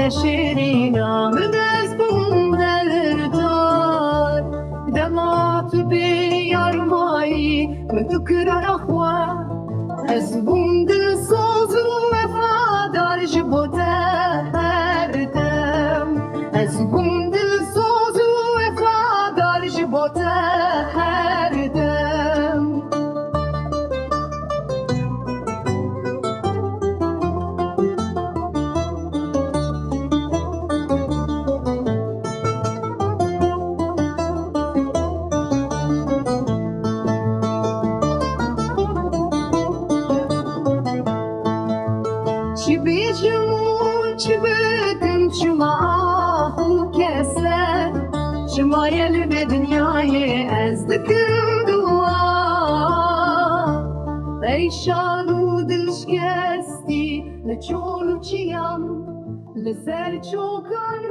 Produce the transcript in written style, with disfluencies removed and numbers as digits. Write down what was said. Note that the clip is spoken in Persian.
شیرینا مدست بندردار دمات بیارمایی مدکران اخوان از بند ساز و وفادار جبوته هر دم از بند ساز و وفادار جبوته هر دم چی بیجمون چی بکن شما آهو کسه شما یل به دنیای از دکم دوا ایشان و دلشکستی لچون و چیم لسر چوکان